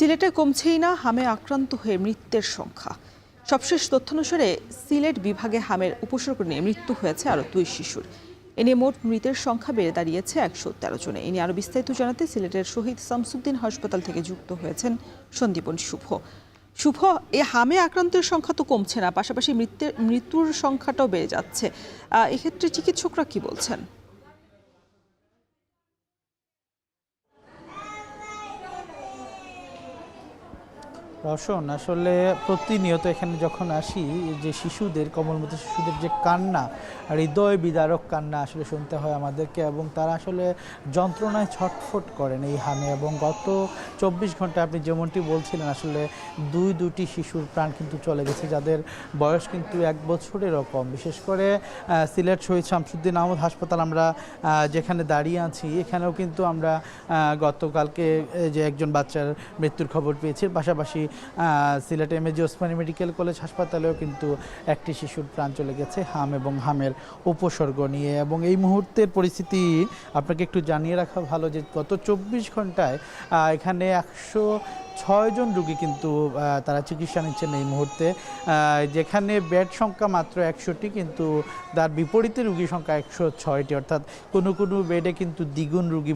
সিলেটে কমছেই না হামে আক্রান্ত হয়ে মৃত্যুর সংখ্যা। সবশেষ তথ্যানুসারে সিলেট বিভাগে হামের উপসর্গ নিয়ে মৃত্যু হয়েছে আরও 2 শিশুর। এ নিয়ে মোট মৃতের সংখ্যা বেড়ে দাঁড়িয়েছে 113 জনে। এ নিয়ে আরও বিস্তারিত জানাতে সিলেটের শহীদ শামসুদ্দিন হাসপাতাল থেকে যুক্ত হয়েছেন সন্দীপন শুভ। শুভ, এই হামে আক্রান্তের সংখ্যা তো কমছে না, পাশাপাশি মৃত্যুর সংখ্যাটাও বেড়ে যাচ্ছে। এক্ষেত্রে চিকিৎসকরা কি বলছেন? রওশন, আসলে প্রতিনিয়ত এখানে যখন আসি যে শিশুদের, কোমলমতি শিশুদের যে কান্না, হৃদয় বিদারক কান্না আসলে শুনতে হয় আমাদেরকে, এবং তারা আসলে যন্ত্রণায় ছটফট করেন এই হামে। এবং গত 24 ঘন্টা আপনি যেমনটি বলছিলেন, আসলে দুটি শিশুর প্রাণ কিন্তু চলে গেছে, যাদের বয়স কিন্তু 1 বছরেরও কম। বিশেষ করে সিলেট শহীদ শামসুদ্দিন আহমদ হাসপাতাল আমরা যেখানে দাঁড়িয়ে আছি, এখানেও কিন্তু আমরা গতকালকে যে একজন বাচ্চার মৃত্যুর খবর পেয়েছি। পাশাপাশি Sylhet MAG Osmani medical college হাসপাতালেও কিন্তু একটি শিশুর প্রাণ চলে গেছে হাম এবং হামের উপসর্গ নিয়ে। এবং এই মুহূর্তের পরিস্থিতি আপনাকে একটু জানিয়ে রাখা ভালো যে গত 24 ঘন্টায় এখানে 106 জন রোগী কিন্তু তারা চিকিৎসা নিচ্ছেন এই মুহূর্তে, যেখানে বেড সংখ্যা মাত্র 100টি, কিন্তু তার বিপরীতে রোগী সংখ্যা 106টি। অর্থাৎ কোনো বেডে কিন্তু দ্বিগুণ রোগী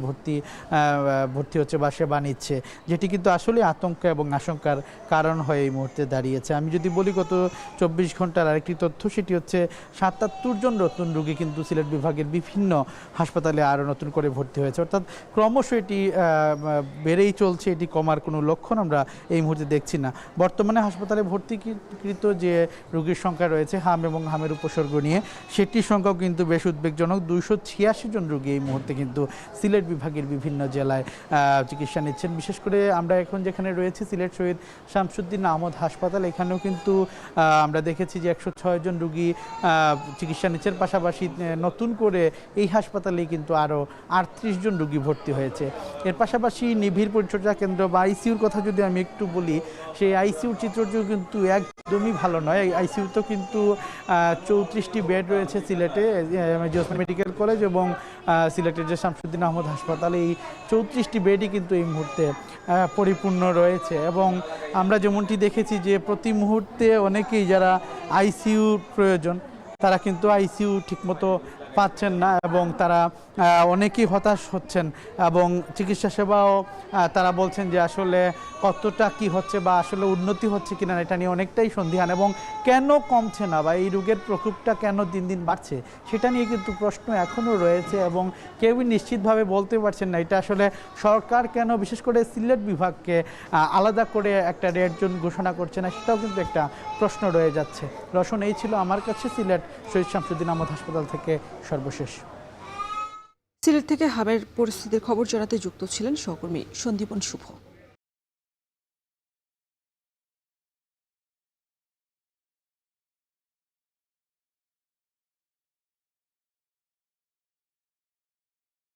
ভর্তি হচ্ছে বা সেবা নিচ্ছে, যেটি কিন্তু আসলে আতঙ্ক এবং আশঙ্কার কারণ হয়ে এই মুহূর্তে দাঁড়িয়েছে। আমি যদি বলি গত 24 ঘন্টার আরেকটি তথ্য, সেটি হচ্ছে 77 জন নতুন রোগী কিন্তু সিলেট বিভাগের বিভিন্ন হাসপাতালে আরও নতুন করে ভর্তি হয়েছে। অর্থাৎ ক্রমশ এটি বেড়েই চলছে, এটি কমার কোনো লক্ষণ আমরা এই মুহূর্তে দেখছি না। বর্তমানে হাসপাতালে ভর্তিকৃত যে রোগীর সংখ্যা রয়েছে হাম এবং হামের উপসর্গ নিয়ে, সেটির সংখ্যাও কিন্তু বেশ উদ্বেগজনক। 286 জন রোগী এই মুহূর্তে কিন্তু সিলেট বিভাগের বিভিন্ন জেলায় চিকিৎসা নিচ্ছেন। বিশেষ করে আমরা এখন যেখানে রয়েছে সিলেট শহীদ শামসুদ্দিন আহমদ হাসপাতাল, এখানেও কিন্তু আমরা দেখেছি যে 106 জন রোগী চিকিৎসা নিচ্ছেন। পাশাপাশি নতুন করে এই হাসপাতালে কিন্তু আরও 38 জন রোগী ভর্তি হয়েছে। এর পাশাপাশি নিবিড় পরিচর্যা কেন্দ্র বা আইসিইউর কথা যদি আমি একটু বলি, সেই আইসিইউর চিত্রটিও কিন্তু একদমই ভালো নয়। আইসিইউতেও কিন্তু 34টি বেড রয়েছে সিলেটে এমএজি ওসমানী মেডিকেল কলেজ এবং সিলেটের যে শামসুদ্দিন আহমদ হাসপাতাল, এই 34টি বেডই কিন্তু এই মুহূর্তে পরিপূর্ণ রয়েছে। এবং আমরা যেমনটি দেখেছি যে প্রতি মুহূর্তে অনেকেই যারা আইসিইউর প্রয়োজন, তারা কিন্তু আইসিইউ ঠিকমতো পাচ্ছেন না, এবং তারা অনেকেই হতাশ হচ্ছেন। এবং চিকিৎসা সেবাও তারা বলছেন যে আসলে কতটা কি হচ্ছে বা আসলে উন্নতি হচ্ছে কিনা এটা নিয়ে অনেকটাই সন্দিহান, এবং কেন কমছে না বা এই রোগের প্রকোপটা কেন দিন দিন বাড়ছে সেটা নিয়ে কিন্তু প্রশ্ন এখনও রয়েছে, এবং কেউই নিশ্চিতভাবে বলতে পারছেন না এটা আসলে সরকার কেন বিশেষ করে সিলেট বিভাগকে আলাদা করে একটা রেড জোন ঘোষণা করছে না, সেটাও কিন্তু একটা প্রশ্ন রয়ে যাচ্ছে। রওশন, এই ছিল আমার কাছে সিলেট শহীদ শামসুদ্দিন আহমদ হাসপাতাল থেকে সর্বশেষ। সিলেট থেকে হামের পরিস্থিতির খবর জানাতে যুক্ত ছিলেন সহকর্মী সন্দীপন শুভ।